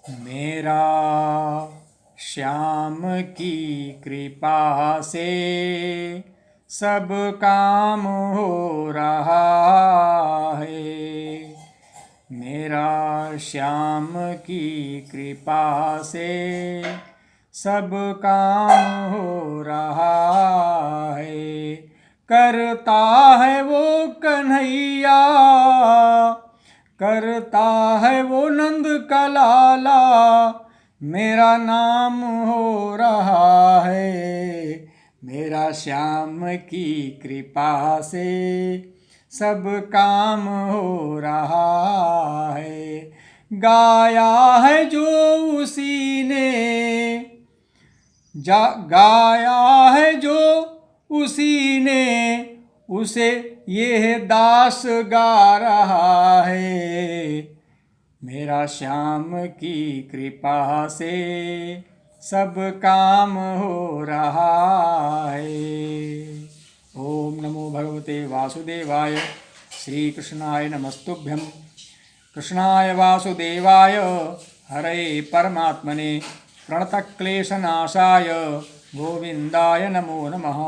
मेरा श्याम की कृपा से सब काम हो रहा है। मेरा श्याम की कृपा से सब काम हो रहा है। करता है वो कन्हैया, करता है वो नंद का लाला, मेरा नाम हो रहा है। मेरा श्याम की कृपा से सब काम हो रहा है। गाया है जो उसी ने, गाया है जो उसी ने, उसे ये दास गा रहा है। मेरा श्याम की कृपा से सब काम हो रहा है। ओम नमो भगवते वासुदेवाय। श्री कृष्णाय नमस्तुभ्यं। कृष्णाय वासुदेवाय हरे परमात्मने प्रणतक्लेशनाशाय गोविंदाय नमो नमः।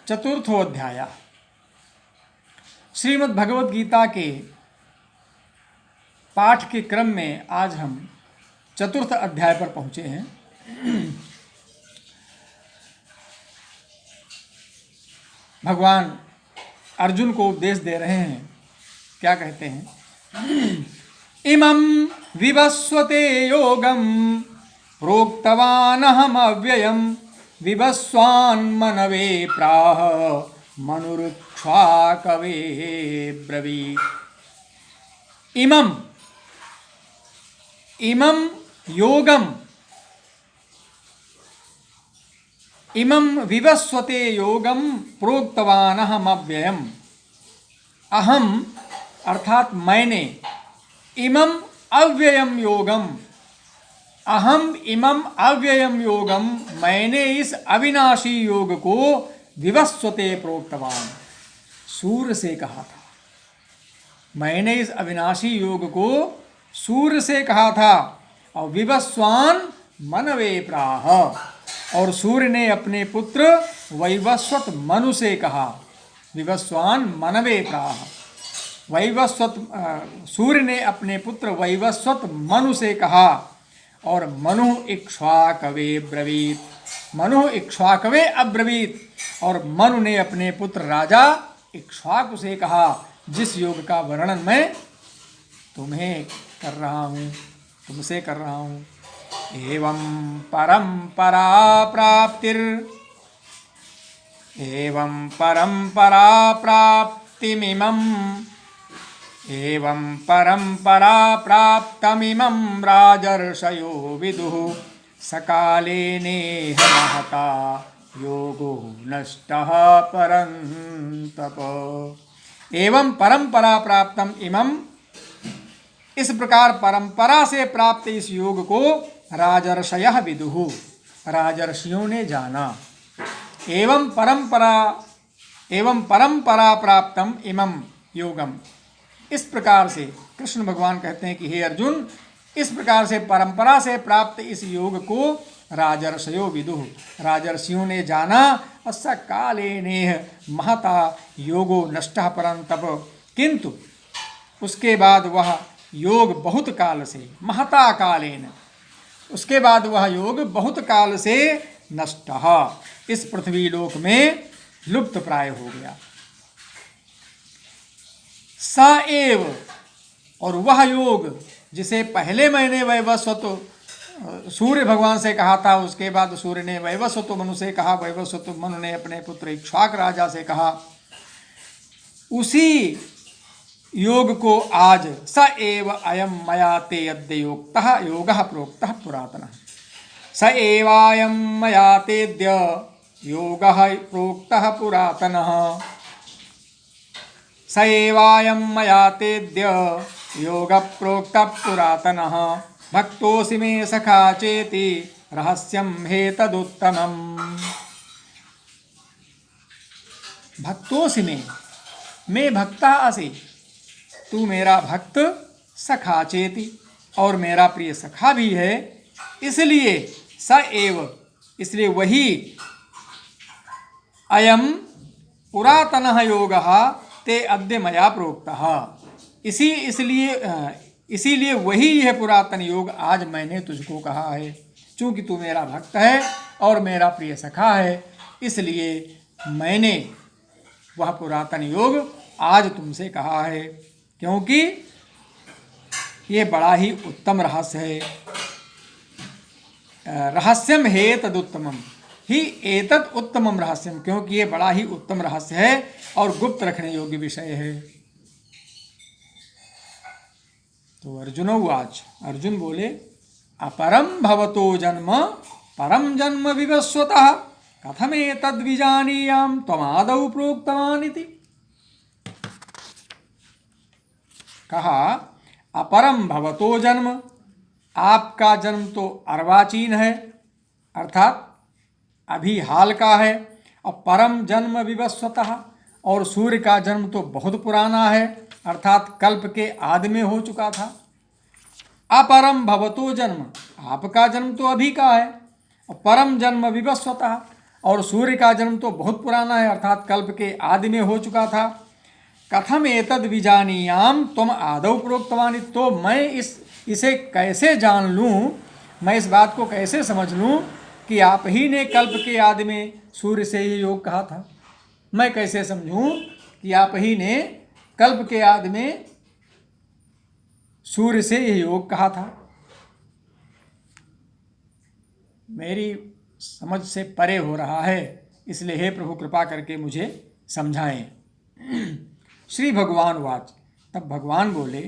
चतुर्थोध्याय श्रीमद् भगवद गीता के पाठ के क्रम में आज हम चतुर्थ अध्याय पर पहुंचे हैं। भगवान अर्जुन को उपदेश दे रहे हैं। क्या कहते हैं? इमं विवस्वते योगं प्रोक्तवानहम अव्ययं विवस्वान्मनवे प्राह मनुरुक्ष्वाकवे ब्रवीत्। इमं योगम, इमं विवस्वते योगम प्रोक्तवानहम अव्ययम। अहम अर्थात मैंने, इमं अव्ययम योगम, अहम इमं अव्ययम योगम, मैंने इस अविनाशी योग को विवस्वते प्रोक्तवान, सूर्य से कहा था। मैंने इस अविनाशी योग को सूर्य से कहा था। और विवस्वान मनवे प्राह, और सूर्य ने अपने पुत्र वैवस्वत मनु से कहा। विवस्वान मनवे प्राह, वैवस्वत सूर्य ने अपने पुत्र वैवस्वत मनु से कहा। और मनु इक्ष्वाकवे ब्रवीत, मनु इक्ष्वाकवे अब्रवीत। और मनु ने अपने पुत्र राजा इक्ष्वाकु से कहा, जिस योग का वर्णन मैं तुम्हें कर रहा हूँ, तुमसे कर रहा हूँ। एवं परंपरा प्राप्तिर, एवं परंपरा प्राप्तिमिमं, एवं परंपरा प्राप्तमिमं राजर्षयो विदुः सकाले नेह महता योगो नष्टः परन्तप। एवं परंपरा प्राप्तम इमं, इस प्रकार परंपरा से प्राप्त इस योग को राजर्षयः विदुः, राजर्षियों ने जाना। एवं परंपरा प्राप्तम इमं योगम, इस प्रकार से कृष्ण भगवान कहते हैं कि हे अर्जुन, इस प्रकार से परंपरा से प्राप्त इस योग को राजर्षयो विदुः, राजर्षियों ने जाना। अस्य कालेनेह महता योगो नष्टः परन्तप, किंतु उसके बाद वह योग बहुत काल से, महता कालेन, उसके बाद वह योग बहुत काल से नष्टः, इस पृथ्वी लोक में लुप्त प्राय हो गया। स एव, और वह योग जिसे पहले मैंने वैवस्वत सूर्य भगवान से कहा था, उसके बाद सूर्य ने वैवस्वत मनु से कहा, वैवस्वत मनु ने अपने पुत्र इक्ष्वाक राजा से कहा, उसी योग को आज स एव अयम मया ते अद्य योक्तः योगः प्रोक्तः पुरातनः, स एवायम मया तेद्य योगः प्रोक्तः पुरातनः, स एवायम मया तेद्य योगः प्रोक्तः पुरातनः, भक्तोऽसि मे सखा चेति रहस्यं हेतदुत्तमम्। भक्तोऽसि मे, मैं भक्ता असि, तू मेरा भक्त, सखा चेति, और मेरा प्रिय सखा भी है, इसलिए स एव, इसलिए वही अयम पुरातनः योगः ते अद्य मया प्रोक्तः, इसीलिए वही यह पुरातन योग आज मैंने तुझको कहा है। चूँकि तू मेरा भक्त है और मेरा प्रिय सखा है, इसलिए मैंने वह पुरातन योग आज तुमसे कहा है, क्योंकि ये बड़ा ही उत्तम रहस्य है। रहस्यम हे तदुत्तमम ही एतत् उत्तमम रहस्यम, क्योंकि ये बड़ा ही उत्तम रहस्य है और गुप्त रखने योग्य विषय है। तो अर्जुन उवाच, अर्जुन बोले, अपरम भवतो जन्म परम जन्म विवस्वतः कथमेतद्विजानीयाम त्वमादौ प्रोक्तवान् इति। कहा, अपरम भवतो जन्म, आपका जन्म तो अर्वाचीन है, अर्थात अभी हाल का है, और परम जन्म विवस्वतः, और सूर्य का जन्म तो बहुत पुराना है, अर्थात कल्प के आदि में हो चुका था। अपरम भवतो जन्म, आपका जन्म तो अभी का है, और परम जन्म विवस्वतः, और सूर्य का जन्म तो बहुत पुराना है, अर्थात कल्प के आदि में हो चुका था। कथम एतद् विजानीयाम त्वम आदौ प्रोक्तवान्, तो मैं इसे कैसे जान लूँ, मैं इस बात को कैसे समझ लूँ कि आप ही ने कल्प के आदि में सूर्य से ये योग कहा था। मैं कैसे समझूं कि आप ही ने कल्प के आदि में सूर्य से ये योग कहा था। मेरी समझ से परे हो रहा है, इसलिए हे प्रभु कृपा करके मुझे समझाएं। श्री भगवान वाच, तब भगवान बोले,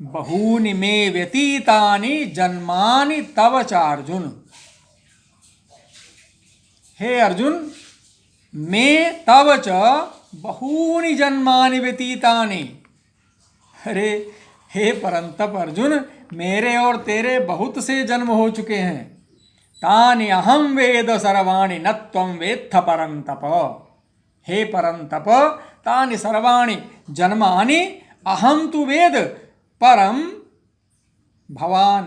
बहूनि मे व्यतीतानि जन्मानि तव च अर्जुन। हे अर्जुन, मे तव च बहूनि जन्मानि व्यतीतानि। अरे हे परंतप अर्जुन, मेरे और तेरे बहुत से जन्म हो चुके हैं। तानि अहम वेद सर्वाणि न त्वं वेत्थ परंतप। हे परंतप, तानि सर्वाणि जन्मानि अहम तु वेद परम भवान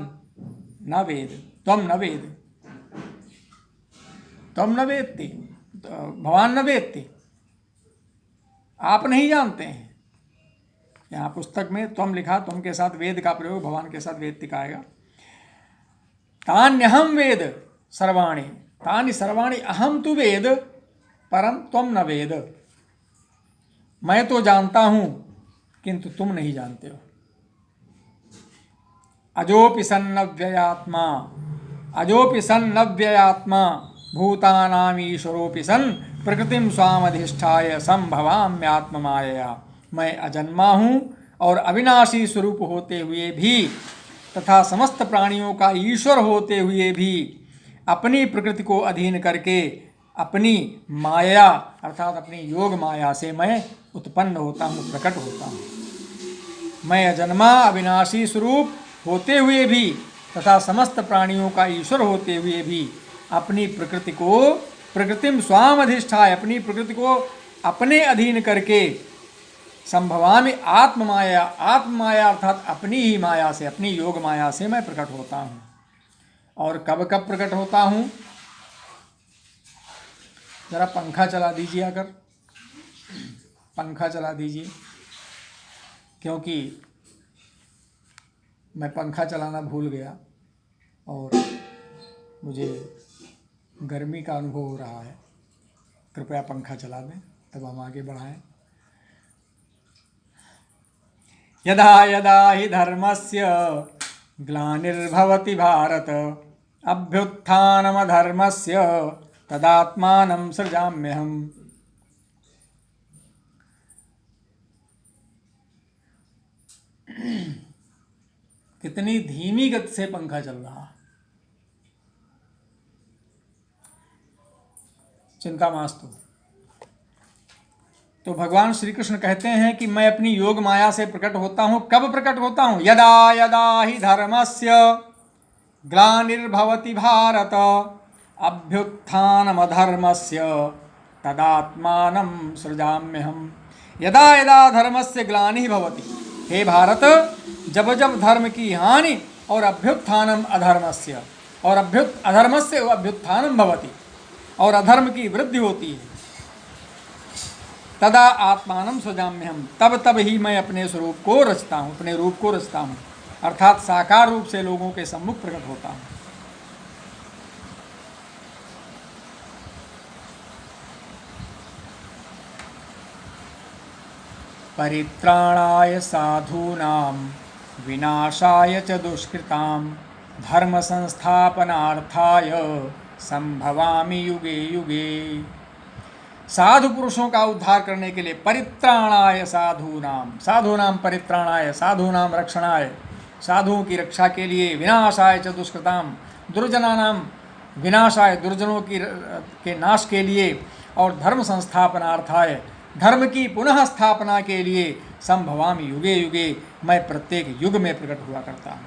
न वेद, त्वं न वेद, त्वं न वेत्ति, भवान न वेत्ति, आप नहीं जानते हैं। यहाँ पुस्तक में त्वं लिखा, त्वं के साथ वेद का प्रयोग, भगवान के साथ वेत्ति का आएगा। तान्यहम वेद सर्वाणि, तानि सर्वाणि अहम तु वेद परम त्वं न वेद। मैं तो जानता हूँ किंतु तुम नहीं जानते हो। अजोपि सन्नव्ययात्मा, अजोपि सन्नव्ययात्मा भूतानाम ईश्वरोपि सन् प्रकृतिम स्वामधिष्ठाय संभवाम्यात्म मायया। मैं अजन्मा हूँ और अविनाशी स्वरूप होते हुए भी तथा समस्त प्राणियों का ईश्वर होते हुए भी अपनी प्रकृति को अधीन करके अपनी माया अर्थात अपनी योग माया से मैं उत्पन्न होता हूँ, प्रकट होता हूँ। मैं अजन्मा अविनाशी स्वरूप होते हुए भी तथा समस्त प्राणियों का ईश्वर होते हुए भी अपनी प्रकृति को प्रकृतिम स्वामधिष्ठाय, अपनी प्रकृति को अपने अधीन करके संभवामि आत्म माया, आत्म माया अर्थात अपनी ही माया से, अपनी योग माया से मैं प्रकट होता हूँ। और कब कब प्रकट होता हूँ? जरा पंखा चला दीजिए, अगर पंखा चला दीजिए, क्योंकि मैं पंखा चलाना भूल गया और मुझे गर्मी का अनुभव हो रहा है। कृपया पंखा चला दें, तब हम आगे बढ़ाएं। यदा यदा हि धर्मस्य ग्लानिर्भवति भारत अभ्युत्थानमधर्मस्य तदात्मानं सृजाम्यहम्। कितनी धीमी गति से पंखा चल रहा है। चिंता मास्तु। तो भगवान श्री कृष्ण कहते हैं कि मैं अपनी योग माया से प्रकट होता हूँ। कब प्रकट होता हूँ? यदा यदा हि धर्मस्य ग्लानिर्भवति भारत अभ्युत्थानमधर्मस्य तदात्मानं सृजाम्यहम्। यदा यदा धर्मस्य ग्लानिः भवति, हे भारत, जब जब धर्म की हानि और अभ्युत्थानम अधर्मस्य और अधर्मस्य अभ्युत्थानम भवति और अधर्म की वृद्धि होती है, तदा आत्मानं सृजाम्यहम्, तब तब ही मैं अपने स्वरूप को रचता हूँ, अपने रूप को रचता हूँ, अर्थात साकार रूप से लोगों के सम्मुख प्रकट होता हूँ। परित्राणाय साधूनां विनाशाय च दुष्कृतां धर्म संस्थापनार्थाय संभवामि युगे युगे। साधु पुरुषों का उद्धार करने के लिए परित्राणाय साधूनाम, साधूनाम परित्राणाय, साधूनाम रक्षणाय, साधुओं की रक्षा के लिए, विनाशाय च दुष्कृताम, दुर्जनानाम विनाशाय, दुर्जनों के नाश के लिए, और धर्म संस्थापनार्थाय, धर्म की पुनः स्थापना के लिए, संभवामि युगे युगे, मैं प्रत्येक युग में प्रकट हुआ करता हूँ।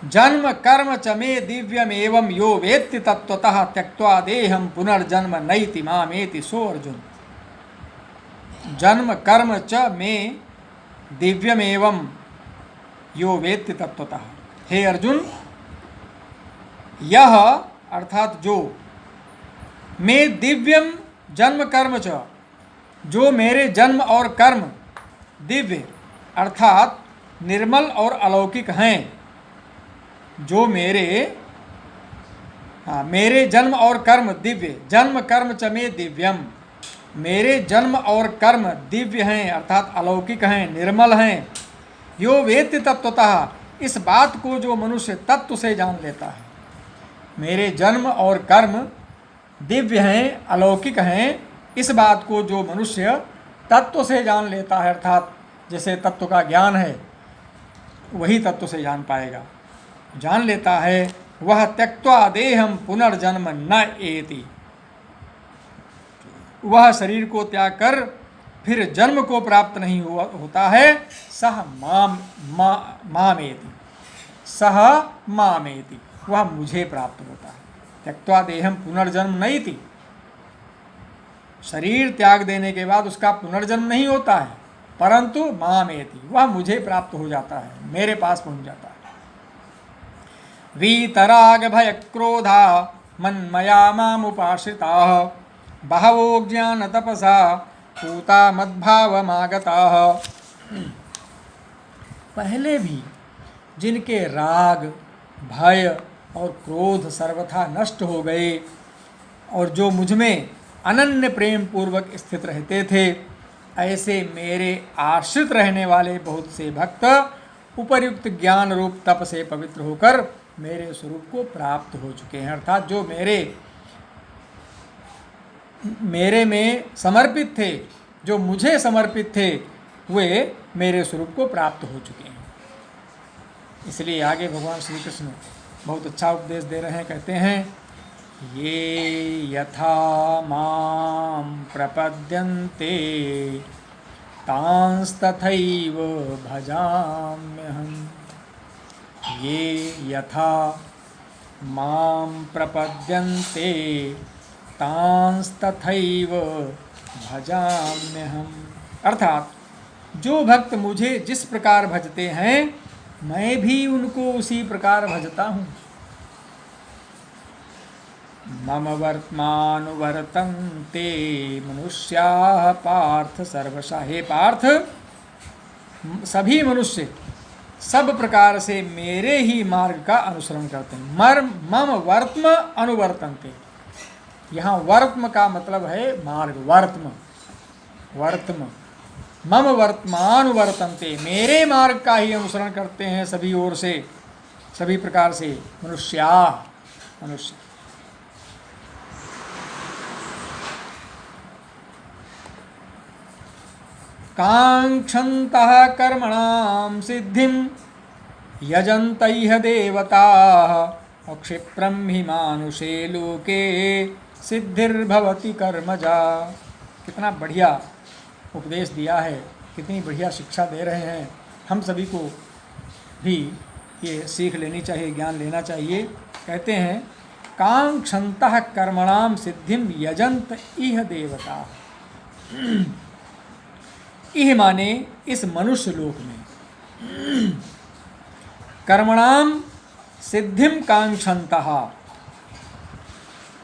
जन्म कर्म च मे दिव्यम एवं यो वेत्ति तत्वतः त्यक्त्वा देहम पुनर्जन्म नैति मामेति सो अर्जुन। जन्म कर्म च मे दिव्यम एवं यो वेत्ति तत्वतः, हे अर्जुन, यह अर्थात जो, मे दिव्यम जन्म कर्म च, जो मेरे जन्म और कर्म दिव्य अर्थात निर्मल और अलौकिक हैं, जो मेरे जन्म और कर्म दिव्य, जन्म कर्म च मे दिव्यम, मेरे जन्म और कर्म दिव्य हैं अर्थात अलौकिक हैं, निर्मल हैं। यो वेत्ति तत्वतः, इस बात को जो मनुष्य तत्व से जान लेता है, मेरे जन्म और कर्म दिव्य हैं, अलौकिक हैं, इस बात को जो मनुष्य तत्व से जान लेता है, अर्थात जैसे तत्व का ज्ञान है वही तत्व से जान पाएगा, जान लेता है, वह त्यक्त्वा देहम पुनर्जन्म न एति, वह शरीर को त्याग कर फिर जन्म को प्राप्त नहीं होता है। सह मामेति, सह मामेति, वह मुझे प्राप्त होता है। त्यक्त्वा देहम पुनर्जन्म नैति, शरीर त्याग देने के बाद उसका पुनर्जन्म नहीं होता है, परंतु मामेति, वह मुझे प्राप्त हो जाता है, मेरे पास पहुंच जाता है। वीतराग भय क्रोधा मन्मया मामुपाश्रिताः बहवो ज्ञान तपसा पूता मद्भावमागताः। पहले भी जिनके राग, भय और क्रोध सर्वथा नष्ट हो गए और जो मुझ में अनन्य प्रेम पूर्वक स्थित रहते थे, ऐसे मेरे आश्रित रहने वाले बहुत से भक्त उपर्युक्त ज्ञान रूप तप से पवित्र होकर मेरे स्वरूप को प्राप्त हो चुके हैं, अर्थात जो मेरे में समर्पित थे, जो मुझे समर्पित थे, वे मेरे स्वरूप को प्राप्त हो चुके हैं। इसलिए आगे भगवान श्री कृष्ण बहुत अच्छा उपदेश दे रहे हैं, कहते हैं, ये यथा मां प्रपद्यन्ते तांस्तथैव भजाम्यहम्। ये यथा मां प्रपद्यन्ते तांस्तथैव भजाम्यहम्, अर्थात जो भक्त मुझे जिस प्रकार भजते हैं, मैं भी उनको उसी प्रकार भजता हूँ। मम वर्त्मानुवर्तन्ते मनुष्याः पार्थ सर्वशः, हे पार्थ, सभी मनुष्य सब प्रकार से मेरे ही मार्ग का अनुसरण करते हैं। मम वर्त्म अनुवर्तन्ते, यहाँ वर्त्म का मतलब है मार्ग, वर्त्म मम वर्त्मानुवर्तन्ते, मेरे मार्ग का ही अनुसरण करते हैं सभी ओर से, सभी प्रकार से मनुष्य। कांक्षन्तः कर्मणां सिद्धिं यजन्तैह देवताः क्षिप्रं हि मानुषे लोके सिद्धिर्भवति कर्मजा। कितना बढ़िया उपदेश दिया है, कितनी बढ़िया शिक्षा दे रहे हैं। हम सभी को भी ये सीख लेनी चाहिए, ज्ञान लेना चाहिए। कहते हैं, कांक्षन्तः कर्मणां सिद्धिं यजन्त इह देवता। इह माने इस मनुष्य लोक में, कर्मणाम सिद्धिम कांक्षन्तः,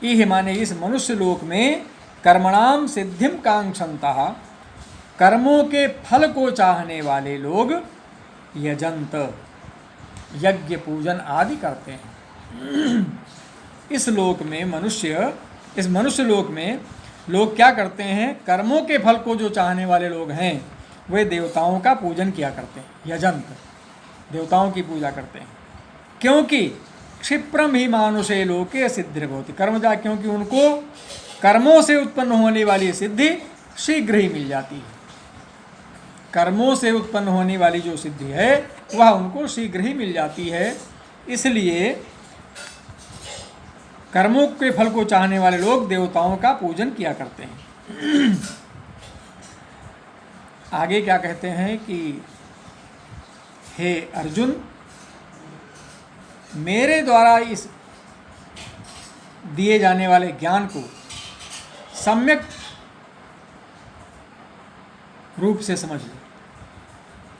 इह माने इस मनुष्य लोक में कर्मणाम सिद्धिम कांक्षन्तः, कर्मों के फल को चाहने वाले लोग यजंत, यज्ञ पूजन आदि करते हैं। इस लोक में मनुष्य, इस मनुष्य लोक में लोग क्या करते हैं? कर्मों के फल को जो चाहने वाले लोग हैं वे देवताओं का पूजन किया करते हैं, यजंत, देवताओं की पूजा करते हैं। क्योंकि क्षिप्रम ही मानुषे लोके सिद्धि भवति कर्मजा, क्योंकि उनको कर्मों से उत्पन्न होने वाली सिद्धि शीघ्र ही मिल जाती है। कर्मों से उत्पन्न होने वाली जो सिद्धि है वह उनको शीघ्र ही मिल जाती है। इसलिए कर्मों के फल को चाहने वाले लोग देवताओं का पूजन किया करते हैं। आगे क्या कहते हैं कि हे अर्जुन, मेरे द्वारा इस दिए जाने वाले ज्ञान को सम्यक रूप से समझ लो।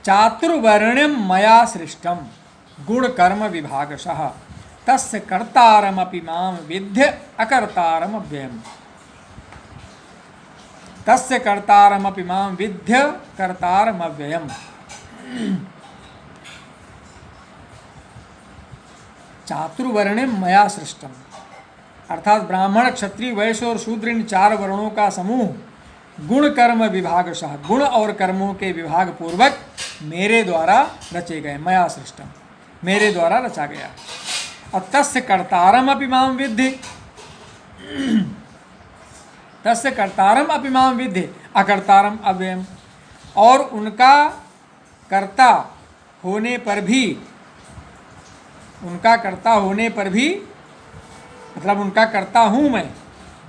चातुर्वर्ण्यम मया सृष्टम गुण कर्म विभागशः तस्य कर्तारमपि मां विद्य अकर्तारम अव्ययम्, तस्य कर्तारमपि मां विद्य कर्तारम अव्ययम्। चातुर्वर्ण्यम मया सृष्टम, अर्थात ब्राह्मण क्षत्रिय वैश्य और शूद्र इन 4 वर्णों का समूह गुण कर्म विभागशः, गुण और कर्मों के विभाग पूर्वक मेरे द्वारा रचे गए। मया सृष्टम, मेरे द्वारा रचा गया। और तस्य कर्तारम अपि मां विद्धि, तस्य कर्तारम अपि मां विद्धि अकर्तारम अव्ययम्, और उनका कर्ता होने पर भी, उनका कर्ता होने पर भी, मतलब उनका कर्ता हूँ मैं,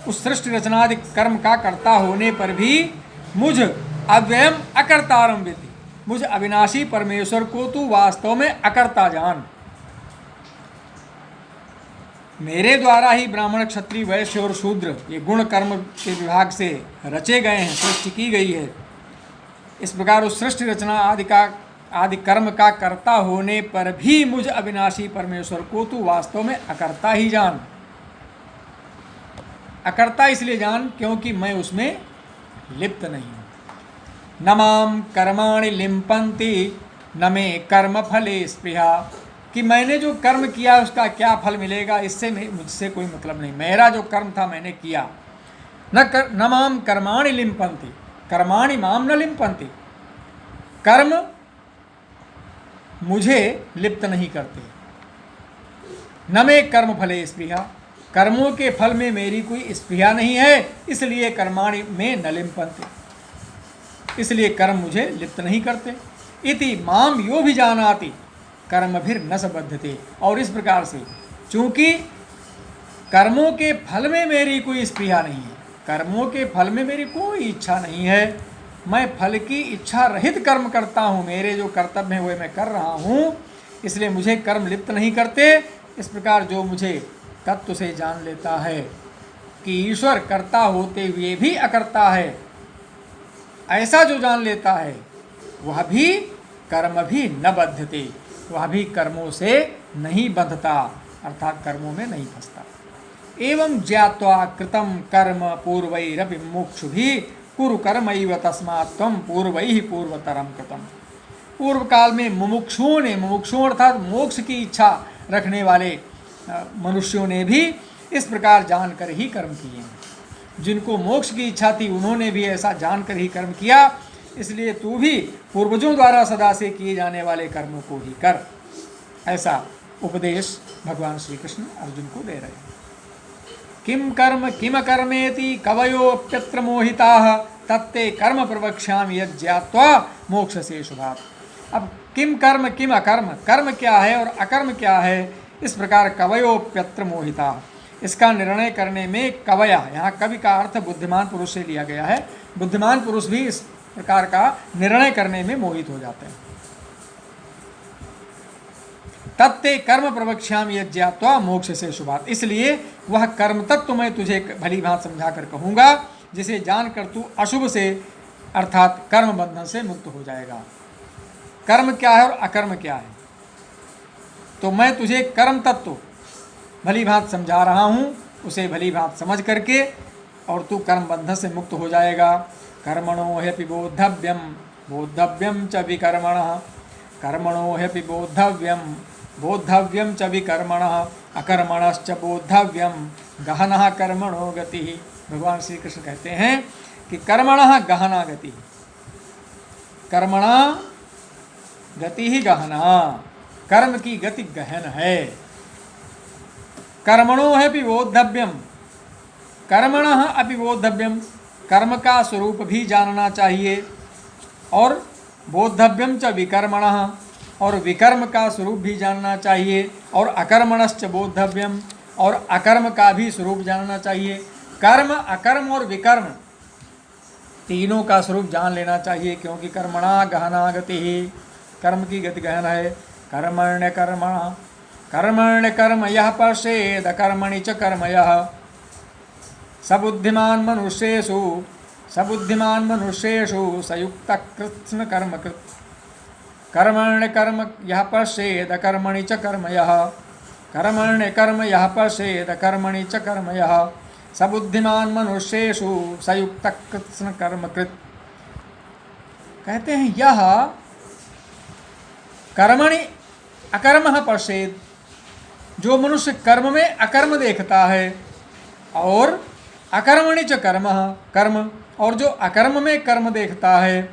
उस सृष्टि रचनादि कर्म का कर्ता होने पर भी मुझ अव्ययम अकर्तारम विद्धि, मुझ अविनाशी परमेश्वर को तू वास्तव में अकर्ता जान। मेरे द्वारा ही ब्राह्मण क्षत्रिय वैश्य और शूद्र ये गुण कर्म के विभाग से रचे गए हैं, सृष्टि की गई है। इस प्रकार उस सृष्टि रचना आदि कर्म का कर्ता होने पर भी मुझ अविनाशी परमेश्वर को तू वास्तव में अकर्ता ही जान। अकर्ता इसलिए जान क्योंकि मैं उसमें लिप्त नहीं हूँ। न माम कर्माणि लिम्पन्ति न मे कर्म फले स्पृहा, कि मैंने जो कर्म किया उसका क्या फल मिलेगा इससे मुझसे कोई मतलब नहीं। मेरा जो कर्म था मैंने किया। न माम कर्माणि लिम्पन्ति, कर्माणि माम न लिम्पन्ति, कर्म मुझे लिप्त नहीं करते। न मे कर्म फले स्पृहा, कर्मों के फल में मेरी कोई स्पृहा नहीं है, इसलिए कर्माणि में न लिम्पन्ति, इसलिए कर्म मुझे लिप्त नहीं करते। इति माम यो भी जानाति कर्म फिर न सबद्धते, और इस प्रकार से चूंकि कर्मों के फल में मेरी कोई स्पृहा नहीं है, कर्मों के फल में मेरी कोई इच्छा नहीं है, मैं फल की इच्छा रहित कर्म करता हूँ, मेरे जो कर्तव्य हैं वे मैं कर रहा हूँ, इसलिए मुझे कर्म लिप्त नहीं करते। इस प्रकार जो मुझे तत्व से जान लेता है कि ईश्वर कर्ता होते हुए भी अकर्ता है, ऐसा जो जान लेता है वह भी कर्म भी न बद्धते, वह भी कर्मों से नहीं बंधता, अर्थात कर्मों में नहीं फंसता। एवं ज्ञात्वा कृतं कर्म पूर्वैरपि मुमुक्षुभिः कुरु कर्मैव तस्मात् त्वं पूर्वैः पूर्वतरं कृतं। पूर्व काल में मुमुक्षुओं ने, मुमुक्षुओं अर्थात मोक्ष की इच्छा रखने वाले मनुष्यों ने भी इस प्रकार जानकर ही कर्म किए हैं। जिनको मोक्ष की इच्छा थी उन्होंने भी ऐसा जानकर ही कर्म किया, इसलिए तू भी पूर्वजों द्वारा सदा से किए जाने वाले कर्मों को ही कर। ऐसा उपदेश भगवान श्री कृष्ण अर्जुन को दे रहे हैं। किम कर्म किम कर्मेति कवयोप्यत्र मोहिताः तत्ते कर्म प्रवक्ष्यामि यज्ञात्वा मोक्ष से शुभात्। अब किम कर्म किम अकर्म, कर्म क्या है और अकर्म क्या है, इस प्रकार कवयोप्यत्र मोहिताः, इसका निर्णय करने में कवया, यहाँ कवि का अर्थ बुद्धिमान पुरुष से लिया गया है। बुद्धिमान पुरुष भी इस प्रकार का निर्णय करने में मोहित हो जाते हैं। तत्ते कर्म प्रवक्ष्यामि यज्ञात्वा मोक्ष से शुभात्, इसलिए वह कर्म तत्व मैं तुझे भली भांति समझा कर कहूँगा जिसे जानकर तू अशुभ से अर्थात कर्म बंधन से मुक्त हो जाएगा। कर्म क्या है और अकर्म क्या है, तो मैं तुझे कर्म तत्व भली भांति समझा रहा हूँ, उसे भली भांति समझ करके और तू कर्म बंधन से मुक्त हो जाएगा। कर्मणो ह्यपि बोद्धव्यम बोद्धव्यम च विकर्मणः, कर्मणो ह्यपि बोद्धव्यम बोद्धव्यम च विकर्मणः, अकर्मणश्च बोद्धव्यम गहनः कर्मणो गतिः। भगवान श्री कृष्ण कहते हैं कि कर्मणः गहना गति, कर्मणा गति ही गहना, कर्म की गति गहन है। कर्मणो है अपि बोद्धव्यम, कर्मणः अपि बोद्धव्यम, कर्म का स्वरूप भी जानना चाहिए, और बोद्धव्यम च विकर्मणः, और विकर्म का स्वरूप भी जानना चाहिए, और अकर्मणश्च बोद्धव्यम, और अकर्म का भी स्वरूप जानना चाहिए। कर्म, अकर्म और विकर्म तीनों का स्वरूप जान लेना चाहिए, क्योंकि कर्मणा गहना गति ही, कर्म की गति गहन है। कर्मण्य कर्मणा कर्मण्य कर्म यः पश्येद कर्मणि च कर्म यः, सबुद्धिमान् मनुष्येषु सबुद्धिमान् मनुष्येषु सयुक्तः कृत्स्न कर्म कृत्। कर्मण्य कर्म यः पश्येद कर्मणि च कर्म यः, कर्मण्य कर्म यः पश्येद कर्मणि च कर्म यः, सबुद्धिमान् मनुष्येषु सयुक्तः कृत्स्न कर्म कृत्। कहते हैं यह कर्मणि अकर्मः पश्येद, जो मनुष्य कर्म में अकर्म देखता है, और अकर्मणि च कर्मः कर्म, और जो अकर्म में कर्म देखता है,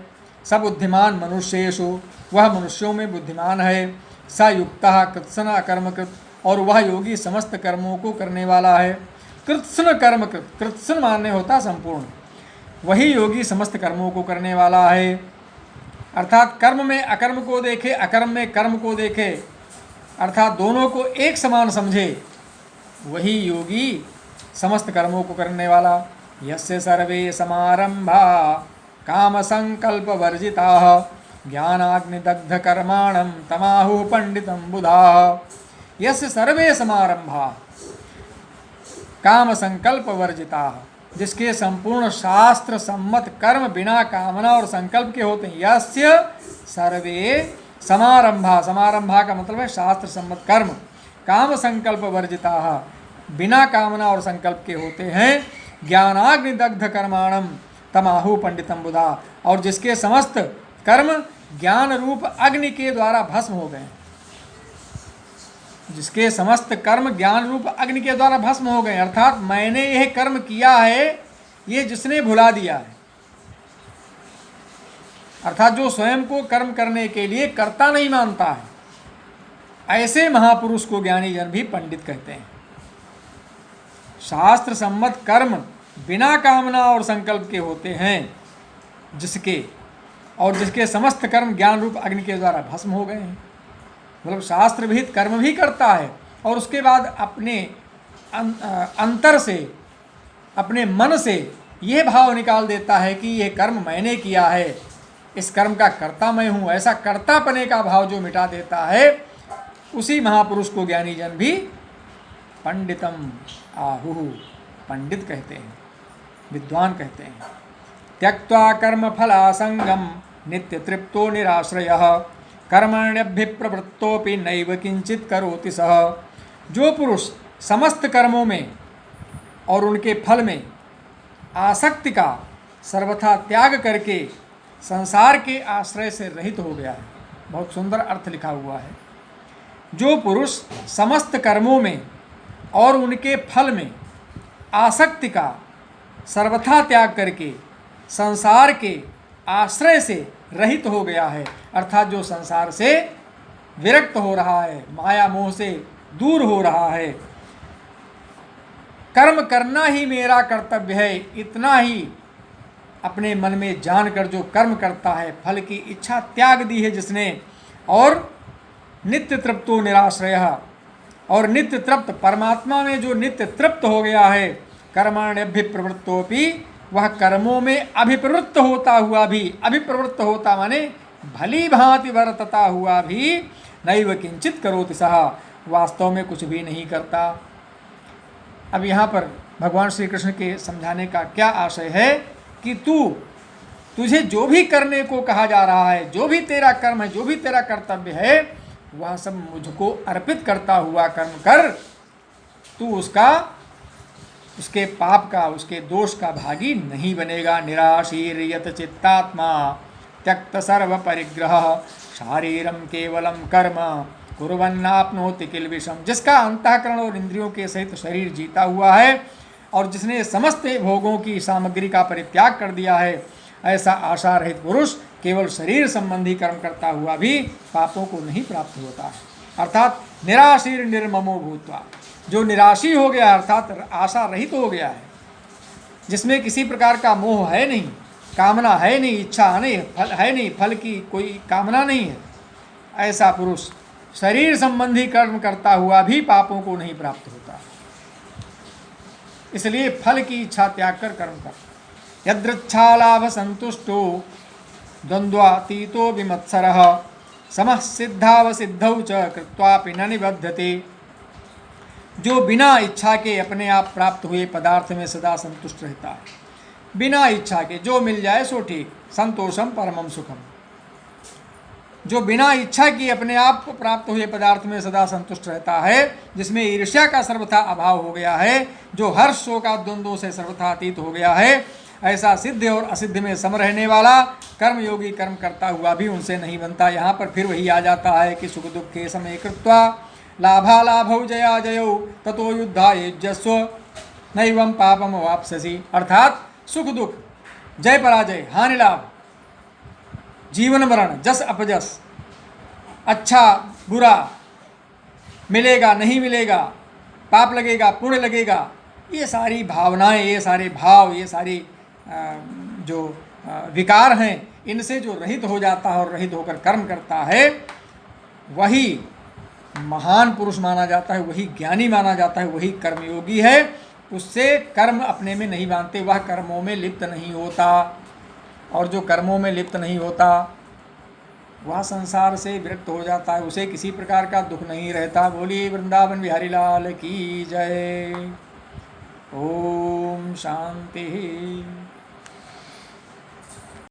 सब बुद्धिमान मनुष्येषु, वह मनुष्यों में बुद्धिमान है। स युक्तः कृत्स्न अकर्म कृत, और वह योगी समस्त कर्मों को करने वाला है। कृत्स्न कर्म कृत, कृत्स्न मानने होता संपूर्ण, वही योगी समस्त कर्मों को करने वाला है। अर्थात कर्म में अकर्म को देखे, अकर्म में कर्म को देखे, अर्थात दोनों को एक समान समझे, वही योगी समस्त कर्मों को करने वाला। यस्य सर्वे समारंभा काम संकल्प वर्जिताः, ज्ञानाग्निदग्ध कर्माणं तमाहुः पंडितं बुधाः। यस्य सर्वे समारंभा काम संकल्प वर्जिताः, जिसके संपूर्ण शास्त्र सम्मत कर्म बिना कामना और संकल्प के होते हैं। यस्य सर्वे समारंभा, समारंभा का मतलब है शास्त्र सम्मत कर्म, काम संकल्प वर्जिताः, बिना कामना और संकल्प के होते हैं। ज्ञानाग्नि दग्ध कर्माणम तमाहु पंडितम बुधा, और जिसके समस्त कर्म ज्ञान रूप अग्नि के द्वारा भस्म हो गए, जिसके समस्त कर्म ज्ञान रूप अग्नि के द्वारा भस्म हो गए। अर्थात मैंने यह कर्म किया है, ये जिसने भुला दिया है, अर्थात जो स्वयं को कर्म करने के लिए कर्ता नहीं मानता है, ऐसे महापुरुष को ज्ञानी जन भी पंडित कहते हैं। शास्त्र सम्मत कर्म बिना कामना और संकल्प के होते हैं, जिसके और जिसके समस्त कर्म ज्ञान रूप अग्नि के द्वारा भस्म हो गए हैं। मतलब शास्त्र विहित कर्म भी करता है, और उसके बाद अपने अंतर से, अपने मन से यह भाव निकाल देता है कि यह कर्म मैंने किया है, इस कर्म का कर्ता मैं हूँ। ऐसा कर्तापने का भाव जो मिटा देता है, उसी महापुरुष को ज्ञानी जन भी पंडितम आहुः, पंडित कहते हैं, विद्वान कहते हैं। त्यक्त्वा कर्म फलासंगम नित्य तृप्तो निराश्रयः, कर्मण्यभिप्रवृत्तोपि नैव किंचित करोति सः। जो पुरुष समस्त कर्मों में और उनके फल में आसक्ति का सर्वथा त्याग करके संसार के आश्रय से रहित हो गया है, बहुत सुंदर अर्थ लिखा हुआ है। जो पुरुष समस्त कर्मों में और उनके फल में आसक्ति का सर्वथा त्याग करके संसार के आश्रय से रहित हो गया है, अर्थात जो संसार से विरक्त हो रहा है, माया मोह से दूर हो रहा है, कर्म करना ही मेरा कर्तव्य है, इतना ही अपने मन में जानकर जो कर्म करता है, फल की इच्छा त्याग दी है जिसने, और नित्य तृप्तो निराश्रयः, और नित्य तृप्त परमात्मा में जो नित्य तृप्त हो गया है, कर्माण्यभिप्रवृत्तोपि, वह कर्मों में अभिप्रवृत्त होता हुआ भी, अभिप्रवृत्त होता माने भली भांति वर्तता हुआ भी, नैव किंचित करोति सः, वास्तव में कुछ भी नहीं करता। अब यहाँ पर भगवान श्री कृष्ण के समझाने का क्या आशय है कि तू तुझे जो भी करने को कहा जा रहा है, जो भी तेरा कर्म है, जो भी तेरा कर्तव्य है, वह सब मुझको अर्पित करता हुआ कर्म कर। तू उसके पाप का, उसके दोष का भागी नहीं बनेगा। निराशीर्यत चित्तात्मा त्यक्त सर्व परिग्रह शारीरम केवलम कर्म कुर्वन्नाप्नोति किल विषम। जिसका अंतःकरण और इंद्रियों के सहित शरीर जीता हुआ है और जिसने समस्त भोगों की सामग्री का परित्याग कर दिया है, ऐसा आशा रहित पुरुष केवल शरीर संबंधी कर्म करता हुआ भी पापों को नहीं प्राप्त होता है। अर्थात निराशीर निर्ममो भूत्वा, जो निराशी हो गया अर्थात आशा रहित हो गया है, जिसमें किसी प्रकार का मोह है नहीं, कामना है नहीं, इच्छा है नहीं, फल की कोई कामना नहीं है, ऐसा पुरुष शरीर संबंधी कर्म करता हुआ भी पापों को नहीं प्राप्त होता। इसलिए फल की इच्छा त्याग कर कर्म कर। यदृच्छालाभ संतुष्टो द्वंद्वातीतो विमत्सरः समः सिद्धावसिद्धौ च कृत्वापि न निबध्यते। जो बिना इच्छा के अपने आप प्राप्त हुए पदार्थ में सदा संतुष्ट रहता है, बिना इच्छा के जो मिल जाए सो ठीक, संतोषम परमम सुखम। जो बिना इच्छा की अपने आप को प्राप्त हुए पदार्थ में सदा संतुष्ट रहता है, जिसमें ईर्ष्या का सर्वथा अभाव हो गया है, जो हर्ष शोक का द्वंद्वों से सर्वथा अतीत हो गया है, ऐसा सिद्ध और असिद्ध में सम रहने वाला कर्मयोगी कर्म करता हुआ भी उनसे नहीं बनता। यहाँ पर फिर वही आ जाता है कि सुख दुखे समय कृत्वा लाभालाभौ जया जयौ ततो युद्धा युज्यस्व नैवं पापम वाप्स्यसि। अर्थात सुख दुख, जय पराजय, हानि लाभ, जीवन मरण, जस अपजस, अच्छा बुरा, मिलेगा नहीं मिलेगा, पाप लगेगा पुण्य लगेगा, ये सारी भावनाएं, ये सारे भाव, ये सारी जो विकार हैं, इनसे जो रहित हो जाता है और रहित होकर कर्म करता है, वही महान पुरुष माना जाता है, वही ज्ञानी माना जाता है, वही कर्मयोगी है। उससे कर्म अपने में नहीं बांधते, वह कर्मों में लिप्त नहीं होता, और जो कर्मों में लिप्त नहीं होता वह संसार से विरक्त हो जाता है, उसे किसी प्रकार का दुख नहीं रहता। बोलिए वृंदावन बिहारी लाल की जय। ओम शांति।